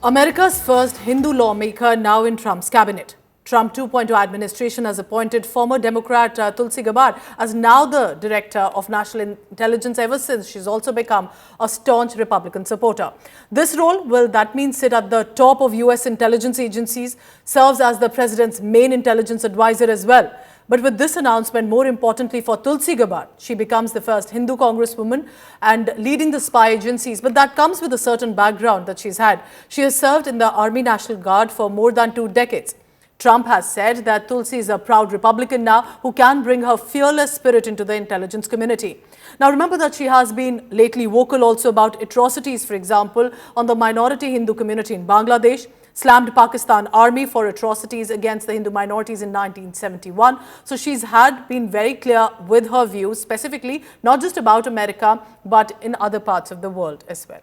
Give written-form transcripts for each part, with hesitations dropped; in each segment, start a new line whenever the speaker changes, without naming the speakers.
America's first Hindu lawmaker now in Trump's cabinet. Trump 2.0 administration has appointed former Democrat Tulsi Gabbard as now the Director of National Intelligence ever since she's also become a staunch Republican supporter. This role will, that means, sit at the top of US intelligence agencies, serves as the president's main intelligence advisor as well. But with this announcement, more importantly for Tulsi Gabbard, she becomes the first Hindu congresswoman and leading the spy agencies. But that comes with a certain background that she's had. She has served in the Army National Guard for more than 2 decades. Trump has said that Tulsi is a proud Republican now who can bring her fearless spirit into the intelligence community. Now remember that she has been lately vocal also about atrocities, for example, on the minority Hindu community in Bangladesh, slammed Pakistan army for atrocities against the Hindu minorities in 1971. So she's been very clear with her views, specifically not just about America, but in other parts of the world as well.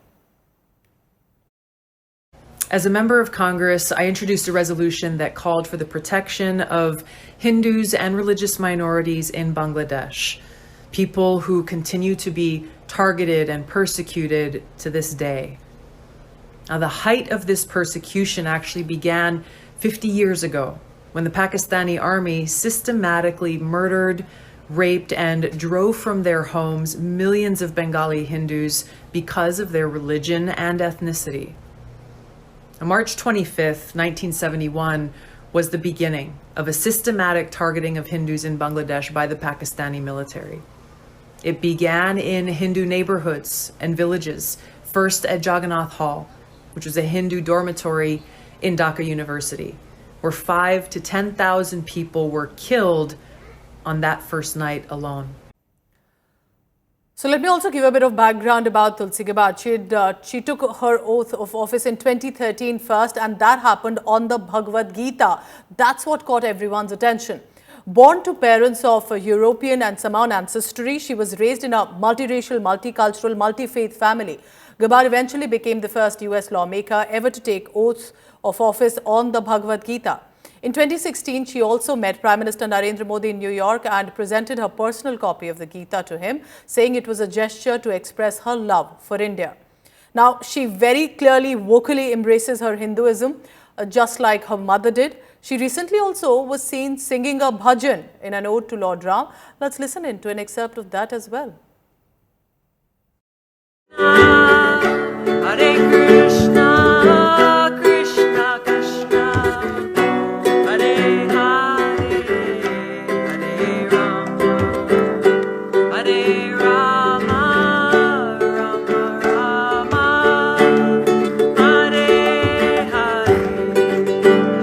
As a member of Congress, I introduced a resolution that called for the protection of Hindus and religious minorities in Bangladesh, people who continue to be targeted and persecuted to this day. Now, the height of this persecution actually began 50 years ago when the Pakistani army systematically murdered, raped, and drove from their homes millions of Bengali Hindus because of their religion and ethnicity. On March 25th, 1971 was the beginning of a systematic targeting of Hindus in Bangladesh by the Pakistani military. It began in Hindu neighborhoods and villages, first at Jagannath Hall, which was a Hindu dormitory in Dhaka University, where 5,000 to 10,000 people were killed on that first night alone.
So let me also give a bit of background about Tulsi Gabbard. She took her oath of office in 2013 first, and that happened on the Bhagavad Gita. That's what caught everyone's attention. Born to parents of European and Samoan ancestry, she was raised in a multiracial, multicultural, multi-faith family. Gabbard eventually became the first US lawmaker ever to take oaths of office on the Bhagavad Gita. In 2016, she also met Prime Minister Narendra Modi in New York and presented her personal copy of the Gita to him, saying it was a gesture to express her love for India. Now, she very clearly, vocally embraces her Hinduism, just like her mother did. She recently also was seen singing a bhajan in an ode to Lord Ram. Let's listen in to an excerpt of that as well.
Hare Krishna, Krishna Krishna, Hare Hare, Hare Rama, Hare Rama, Rama Rama, Hare Hare,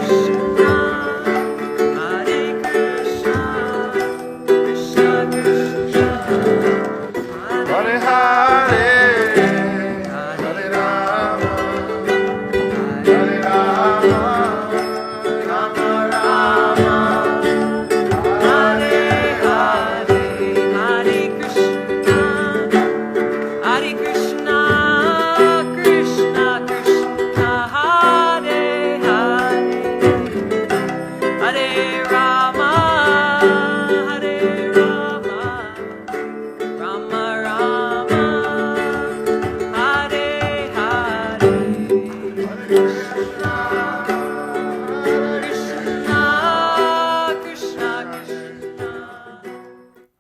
Krishna, Krishna Krishna, Hare Hare.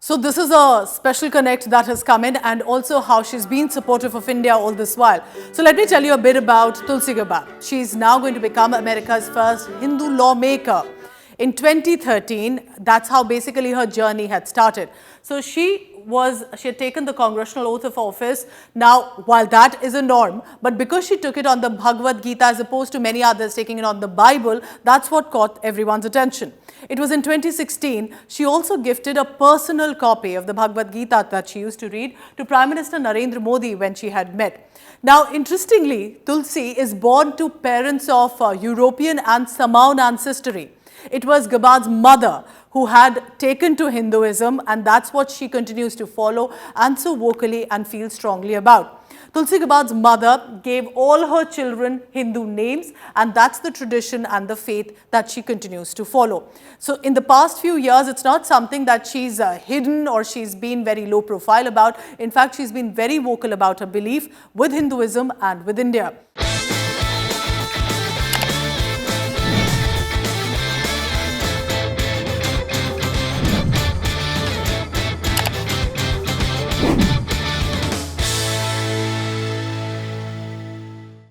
So this is a special connect that has come in, and also how she's been supportive of India all this while. So let me tell you a bit about Tulsi Gabbard. She's now going to become America's first Hindu lawmaker. In 2013, that's how basically her journey had started. So she had taken the congressional oath of office. Now, while that is a norm, but because she took it on the Bhagavad Gita as opposed to many others taking it on the Bible, that's what caught everyone's attention. It was in 2016, she also gifted a personal copy of the Bhagavad Gita that she used to read to Prime Minister Narendra Modi when she had met. Now, interestingly, Tulsi is born to parents of European and Samoan ancestry. It was Gabbard's mother who had taken to Hinduism, and that's what she continues to follow and so vocally and feels strongly about. Tulsi Gabbard's mother gave all her children Hindu names, and that's the tradition and the faith that she continues to follow. So in the past few years, it's not something that she's hidden or she's been very low profile about. In fact, she's been very vocal about her belief with Hinduism and with India.